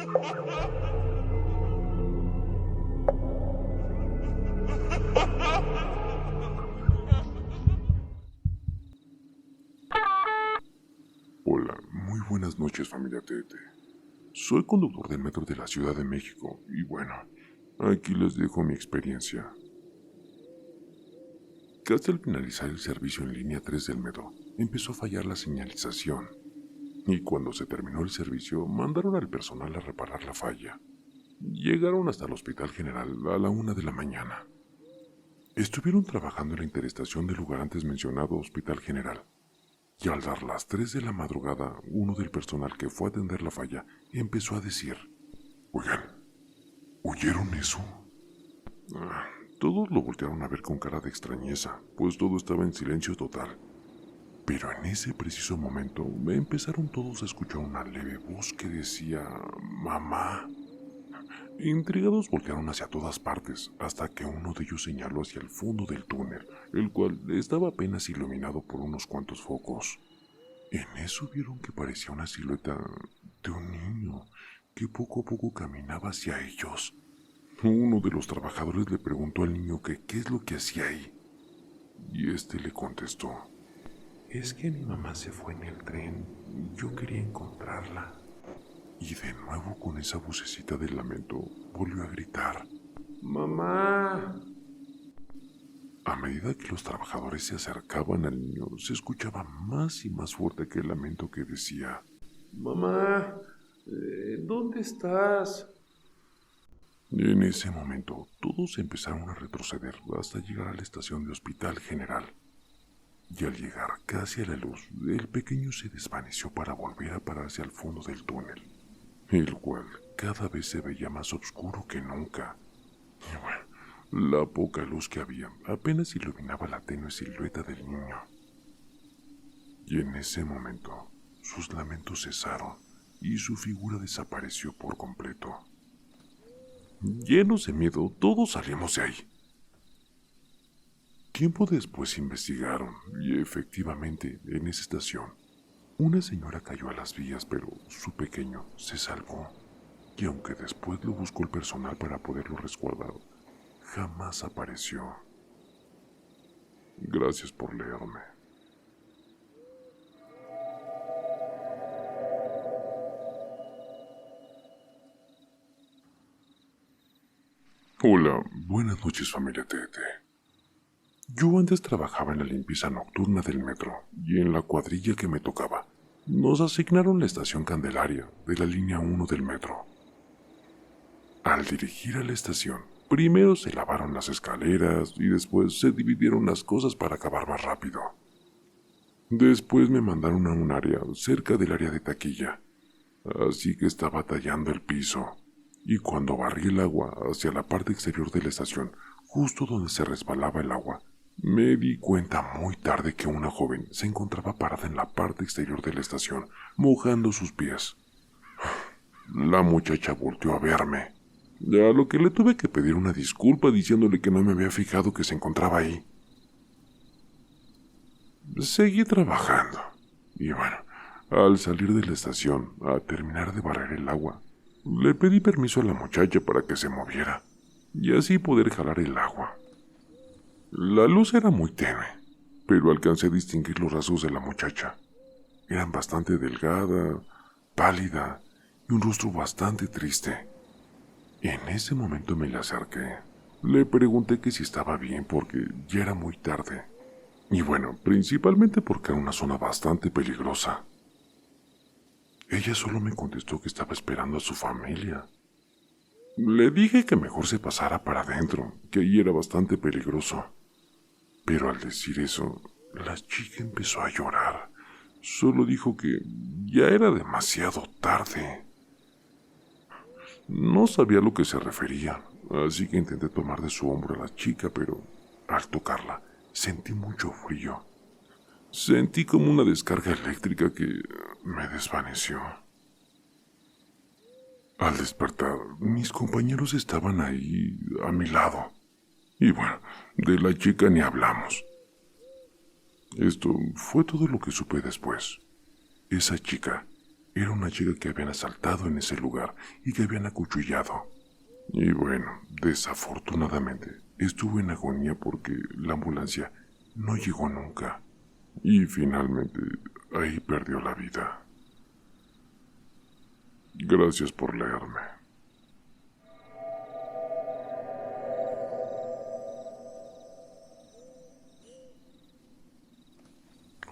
Hola, muy buenas noches, familia Tete. Soy conductor del metro de la Ciudad de México y bueno, aquí les dejo mi experiencia. Casi al finalizar el servicio en línea 3 del metro, empezó a fallar la señalización. Y cuando se terminó el servicio, mandaron al personal a reparar la falla. Llegaron hasta el Hospital General a la 1 de la mañana. Estuvieron trabajando en la interestación del lugar antes mencionado Hospital General. Y al dar las 3 de la madrugada, uno del personal que fue a atender la falla empezó a decir: Oigan, ¿oyeron eso? Todos lo voltearon a ver con cara de extrañeza, pues todo estaba en silencio total. Pero en ese preciso momento empezaron todos a escuchar una leve voz que decía: «¡Mamá!». Intrigados voltearon hacia todas partes, hasta que uno de ellos señaló hacia el fondo del túnel, el cual estaba apenas iluminado por unos cuantos focos. En eso vieron que parecía una silueta de un niño que poco a poco caminaba hacia ellos. Uno de los trabajadores le preguntó al niño que qué es lo que hacía ahí, y este le contestó: «Es que mi mamá se fue en el tren y yo quería encontrarla». Y de nuevo con esa vocecita de lamento volvió a gritar: «¡Mamá!». A medida que los trabajadores se acercaban al niño, se escuchaba más y más fuerte que el lamento que decía: «¡Mamá! ¿Dónde estás?». En ese momento, todos empezaron a retroceder hasta llegar a la estación de Hospital General. Y al llegar casi a la luz, el pequeño se desvaneció para volver a pararse al fondo del túnel, el cual cada vez se veía más oscuro que nunca. Y bueno, la poca luz que había apenas iluminaba la tenue silueta del niño. Y en ese momento, sus lamentos cesaron y su figura desapareció por completo. Llenos de miedo, todos salimos de ahí. Tiempo después investigaron y efectivamente en esa estación una señora cayó a las vías, pero su pequeño se salvó. Y aunque después lo buscó el personal para poderlo resguardar, jamás apareció. Gracias por leerme. Hola, buenas noches, familia Tete. Yo antes trabajaba en la limpieza nocturna del metro y en la cuadrilla que me tocaba nos asignaron la estación Candelaria de la línea 1 del metro. Al dirigir a la estación, primero se lavaron las escaleras y después se dividieron las cosas para acabar más rápido. Después me mandaron a un área cerca del área de taquilla, así que estaba tallando el piso. Y cuando barrí el agua hacia la parte exterior de la estación, justo donde se resbalaba el agua, me di cuenta muy tarde que una joven se encontraba parada en la parte exterior de la estación, mojando sus pies. La muchacha volteó a verme, a lo que le tuve que pedir una disculpa diciéndole que no me había fijado que se encontraba ahí. Seguí trabajando, y bueno, al salir de la estación, a terminar de barrer el agua, le pedí permiso a la muchacha para que se moviera, y así poder jalar el agua. La luz era muy tenue, pero alcancé a distinguir los rasgos de la muchacha. Eran bastante delgada, pálida y un rostro bastante triste. En ese momento me le acerqué. Le pregunté que si estaba bien porque ya era muy tarde. Y bueno, principalmente porque era una zona bastante peligrosa. Ella solo me contestó que estaba esperando a su familia. Le dije que mejor se pasara para adentro, que ahí era bastante peligroso. Pero al decir eso, la chica empezó a llorar. Solo dijo que ya era demasiado tarde. No sabía a lo que se refería, así que intenté tomar de su hombro a la chica, pero al tocarla sentí mucho frío. Sentí como una descarga eléctrica que me desvaneció. Al despertar, mis compañeros estaban ahí a mi lado. Y bueno, de la chica ni hablamos. Esto fue todo lo que supe después. Esa chica Era una chica que habían asaltado en ese lugar y que habían acuchillado. Y bueno, desafortunadamente, estuvo en agonía porque la ambulancia no llegó nunca. Y finalmente, ahí perdió la vida. Gracias por leerme.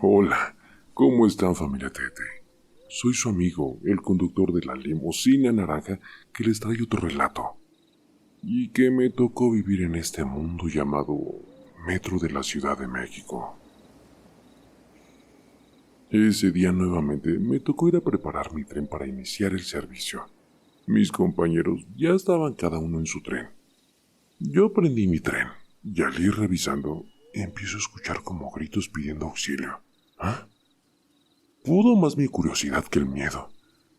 Hola, ¿cómo están, familia Tete? Soy su amigo, el conductor de la limusina naranja que les trae otro relato. Y que me tocó vivir en este mundo llamado Metro de la Ciudad de México. Ese día nuevamente me tocó ir a preparar mi tren para iniciar el servicio. Mis compañeros ya estaban cada uno en su tren. Yo prendí mi tren y al ir revisando empiezo a escuchar como gritos pidiendo auxilio. ¿Ah? Pudo más mi curiosidad que el miedo,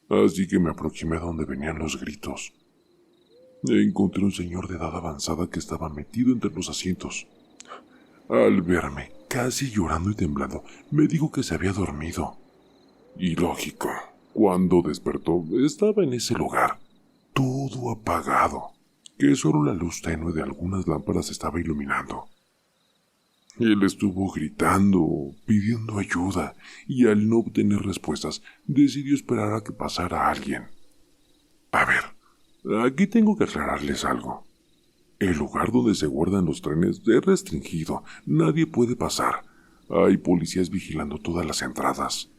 así que me aproximé a donde venían los gritos. Encontré un señor de edad avanzada que estaba metido entre los asientos. Al verme, casi llorando y temblando, me dijo que se había dormido. Y lógico, cuando despertó, estaba en ese lugar, todo apagado, que solo la luz tenue de algunas lámparas estaba iluminando. Él estuvo gritando, pidiendo ayuda, y al no obtener respuestas, decidió esperar a que pasara alguien. A ver, aquí tengo que aclararles algo. El lugar donde se guardan los trenes es restringido, nadie puede pasar. Hay policías vigilando todas las entradas.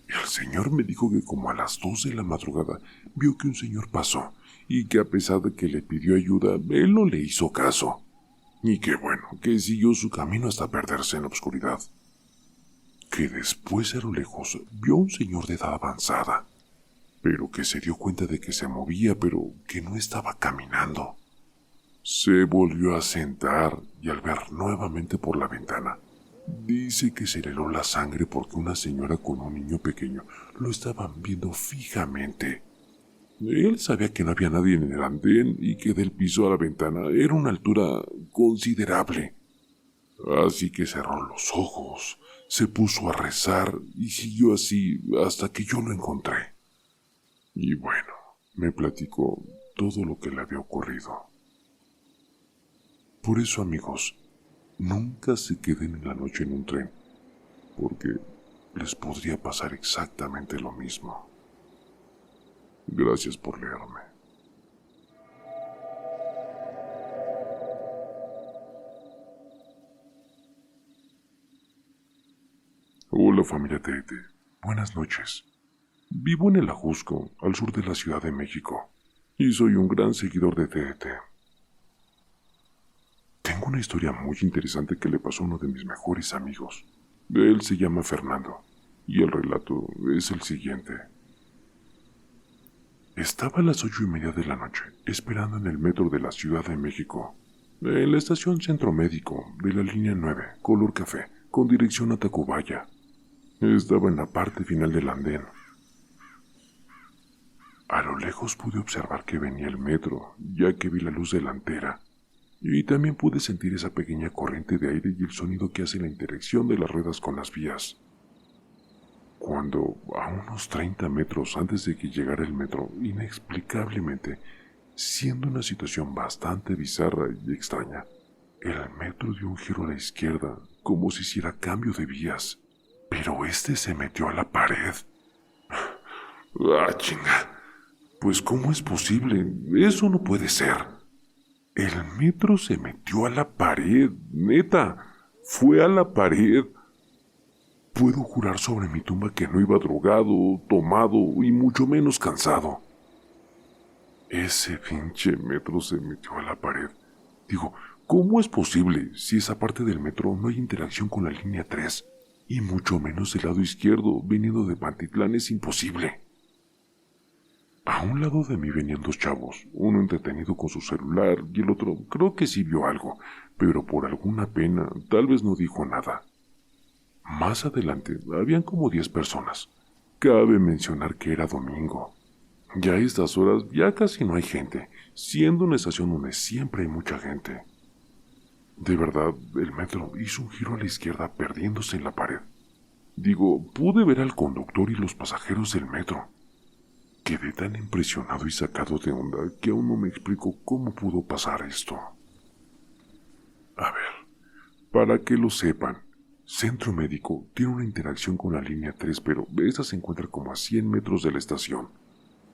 El señor me dijo que como a las 2 de la madrugada vio que un señor pasó y que a pesar de que le pidió ayuda, él no le hizo caso. Y que bueno, que siguió su camino hasta perderse en la oscuridad. Que después a lo lejos vio a un señor de edad avanzada, pero que se dio cuenta de que se movía, pero que no estaba caminando. Se volvió a sentar y al ver nuevamente por la ventana, dice que se le heló la sangre porque una señora con un niño pequeño lo estaban viendo fijamente. Él sabía que no había nadie en el andén y que del piso a la ventana era una altura considerable. Así que cerró los ojos, se puso a rezar y siguió así hasta que yo lo encontré. Y bueno, me platicó todo lo que le había ocurrido. Por eso, amigos, nunca se queden en la noche en un tren, porque les podría pasar exactamente lo mismo. Gracias por leerme. Hola, familia Tete. Buenas noches. Vivo en el Ajusco, al sur de la Ciudad de México, y soy un gran seguidor de TDT. Tengo una historia muy interesante que le pasó a uno de mis mejores amigos. Él se llama Fernando, y el relato es el siguiente. Estaba a las 8:30 de la noche, esperando en el metro de la Ciudad de México, en la estación Centro Médico de la línea 9, color café, con dirección a Tacubaya. Estaba en la parte final del andén. A lo lejos pude observar que venía el metro, ya que vi la luz delantera, y también pude sentir esa pequeña corriente de aire y el sonido que hace la interacción de las ruedas con las vías. Cuando, a unos 30 metros antes de que llegara el metro, inexplicablemente, siendo una situación bastante bizarra y extraña, el metro dio un giro a la izquierda, como si hiciera cambio de vías, pero este se metió a la pared. ¡Ah, chinga! Pues ¿cómo es posible? Eso no puede ser. El metro se metió a la pared, neta, fue a la pared. Puedo jurar sobre mi tumba que no iba drogado, tomado y mucho menos cansado. Ese pinche metro se metió a la pared. Digo, ¿cómo es posible si esa parte del metro no hay interacción con la línea 3? Y mucho menos el lado izquierdo, viniendo de Pantitlán, es imposible. A un lado de mí venían dos chavos, uno entretenido con su celular y el otro creo que sí vio algo, pero por alguna pena tal vez no dijo nada. Más adelante habían como 10 personas. Cabe mencionar que era domingo. Ya a estas horas ya casi no hay gente, siendo una estación donde siempre hay mucha gente. De verdad, el metro hizo un giro a la izquierda perdiéndose en la pared. Pude ver al conductor y los pasajeros del metro. Quedé tan impresionado y sacado de onda que aún no me explico cómo pudo pasar esto. A ver, para que lo sepan, Centro Médico tiene una interacción con la línea 3, pero esta se encuentra como a 100 metros de la estación.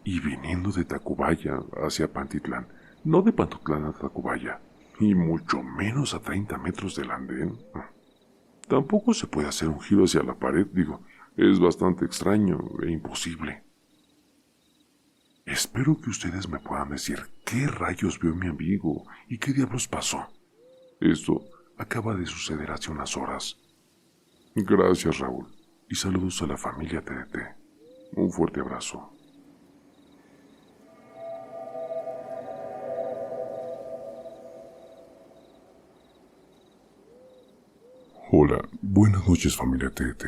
Y viniendo de Tacubaya hacia Pantitlán, no de Pantitlán a Tacubaya, y mucho menos a 30 metros del andén. Tampoco se puede hacer un giro hacia la pared, es bastante extraño e imposible. Espero que ustedes me puedan decir qué rayos vio mi amigo y qué diablos pasó. Esto acaba de suceder hace unas horas. Gracias, Raúl, y saludos a la familia TDT. Un fuerte abrazo. Hola, buenas noches, familia TDT.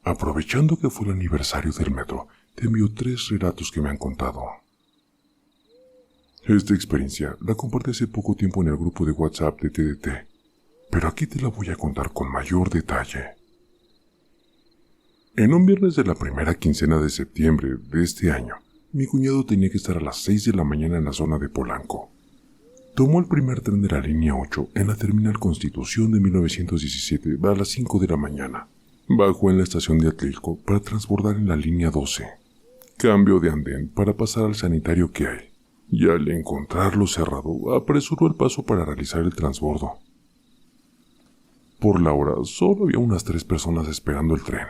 Aprovechando que fue el aniversario del metro, te envío 3 relatos que me han contado. Esta experiencia la compartí hace poco tiempo en el grupo de WhatsApp de TDT, pero aquí te la voy a contar con mayor detalle. En un viernes de la primera quincena de septiembre de este año, mi cuñado tenía que estar a las 6 de la mañana en la zona de Polanco. Tomó el primer tren de la línea 8 en la terminal Constitución de 1917 a las 5 de la mañana. Bajó en la estación de Atlixco para transbordar en la línea 12. Cambio de andén para pasar al sanitario que hay. Y al encontrarlo cerrado, apresuró el paso para realizar el transbordo. Por la hora, solo había unas 3 personas esperando el tren.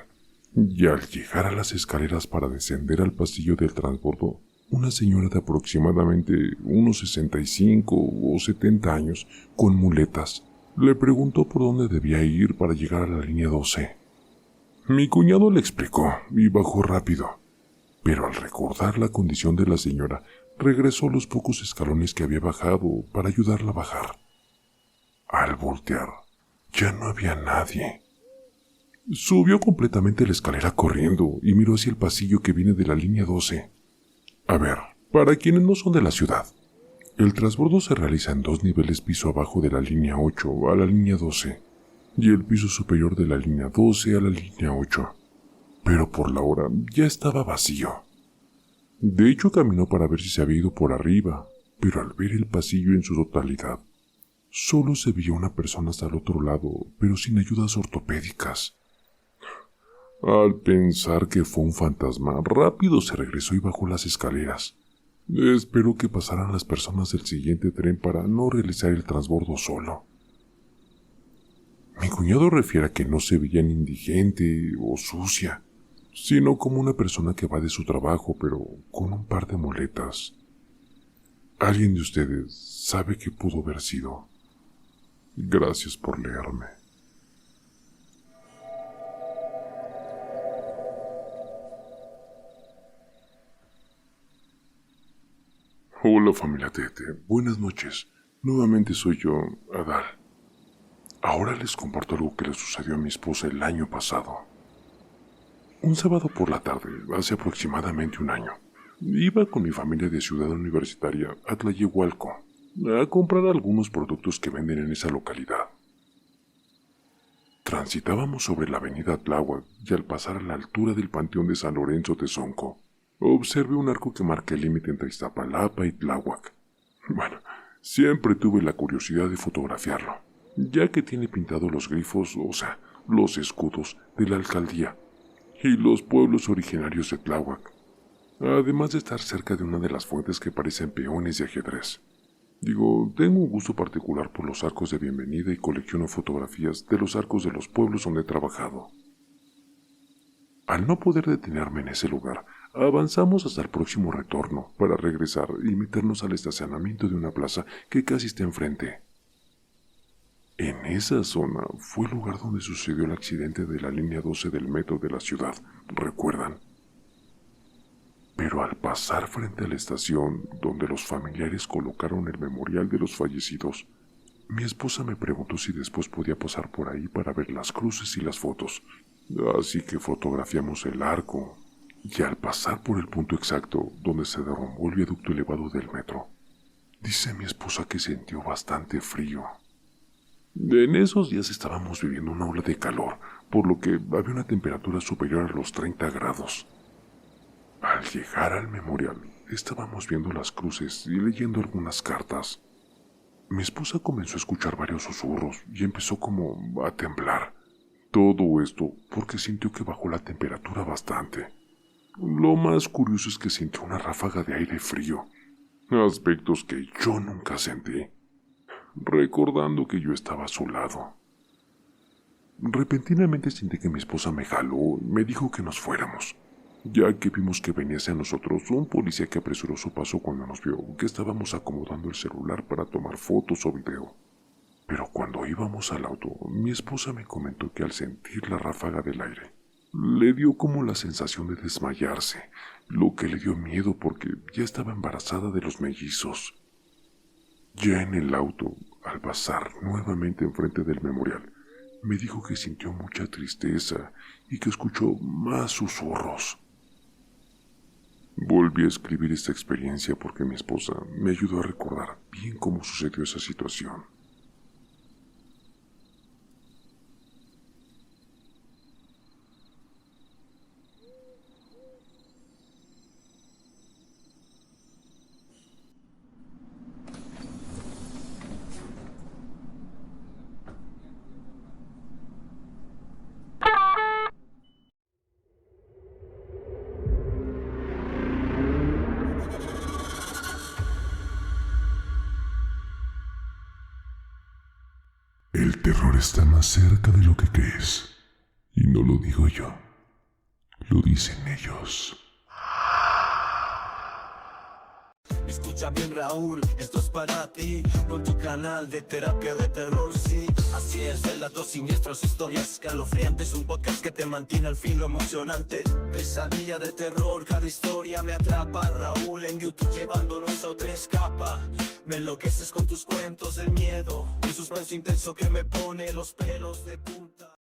Y al llegar a las escaleras para descender al pasillo del transbordo, una señora de aproximadamente unos 65 o 70 años, con muletas, le preguntó por dónde debía ir para llegar a la línea 12. Mi cuñado le explicó y bajó rápido, pero al recordar la condición de la señora, regresó los pocos escalones que había bajado para ayudarla a bajar. Al voltear, ya no había nadie. Subió completamente la escalera corriendo y miró hacia el pasillo que viene de la línea 12. A ver, para quienes no son de la ciudad, el transbordo se realiza en 2 niveles piso abajo de la línea 8 a la línea 12 y el piso superior de la línea 12 a la línea 8. Pero por la hora ya estaba vacío. De hecho, caminó para ver si se había ido por arriba, pero al ver el pasillo en su totalidad, solo se veía una persona hasta el otro lado, pero sin ayudas ortopédicas. Al pensar que fue un fantasma, rápido se regresó y bajó las escaleras. Esperó que pasaran las personas del siguiente tren para no realizar el transbordo solo. Mi cuñado refiere a que no se veía ni indigente o sucia, sino como una persona que va de su trabajo, pero con un par de muletas. ¿Alguien de ustedes sabe qué pudo haber sido? Gracias por leerme. Hola familia Tete, buenas noches. Nuevamente soy yo, Adal. Ahora les comparto algo que le sucedió a mi esposa el año pasado. Un sábado por la tarde, hace aproximadamente un año, iba con mi familia de Ciudad Universitaria a Tlayehualco a comprar algunos productos que venden en esa localidad. Transitábamos sobre la avenida Tláhuac y al pasar a la altura del Panteón de San Lorenzo Tezonco, observé un arco que marca el límite entre Iztapalapa y Tláhuac. Bueno, siempre tuve la curiosidad de fotografiarlo, ya que tiene pintados los grifos, o sea, los escudos de la alcaldía y los pueblos originarios de Tláhuac, además de estar cerca de una de las fuentes que parecen peones de ajedrez. Tengo un gusto particular por los arcos de bienvenida y colecciono fotografías de los arcos de los pueblos donde he trabajado. Al no poder detenerme en ese lugar, avanzamos hasta el próximo retorno para regresar y meternos al estacionamiento de una plaza que casi está enfrente. En esa zona fue el lugar donde sucedió el accidente de la línea 12 del metro de la ciudad, ¿recuerdan? Pero al pasar frente a la estación donde los familiares colocaron el memorial de los fallecidos, mi esposa me preguntó si después podía pasar por ahí para ver las cruces y las fotos. Así que fotografiamos el arco, y al pasar por el punto exacto donde se derrumbó el viaducto elevado del metro, dice mi esposa que sintió bastante frío. En esos días estábamos viviendo una ola de calor, por lo que había una temperatura superior a los 30 grados. Al llegar al memorial, estábamos viendo las cruces y leyendo algunas cartas. Mi esposa comenzó a escuchar varios susurros y empezó como a temblar. Todo esto porque sintió que bajó la temperatura bastante. Lo más curioso es que sintió una ráfaga de aire frío, aspectos que yo nunca sentí, recordando que yo estaba a su lado. Repentinamente sentí que mi esposa me jaló y me dijo que nos fuéramos, ya que vimos que venía hacia nosotros un policía que apresuró su paso cuando nos vio que estábamos acomodando el celular para tomar fotos o video. Pero cuando íbamos al auto, mi esposa me comentó que al sentir la ráfaga del aire, le dio como la sensación de desmayarse, lo que le dio miedo porque ya estaba embarazada de los mellizos. Ya en el auto, al pasar nuevamente enfrente del memorial, me dijo que sintió mucha tristeza y que escuchó más susurros. Volví a escribir esta experiencia porque mi esposa me ayudó a recordar bien cómo sucedió esa situación. El terror está más cerca de lo que crees. Y no lo digo yo, lo dicen ellos. Escucha bien, Raúl, esto es para ti, con tu canal de terapia de terror, sí. Así es, relatos siniestros, historias escalofriantes, un podcast que te mantiene al filo emocionante. Pesadilla de terror, cada historia me atrapa. Raúl en YouTube llevándonos a otra escapa. Me enloqueces con tus cuentos del miedo, un suspenso intenso que me pone los pelos de punta.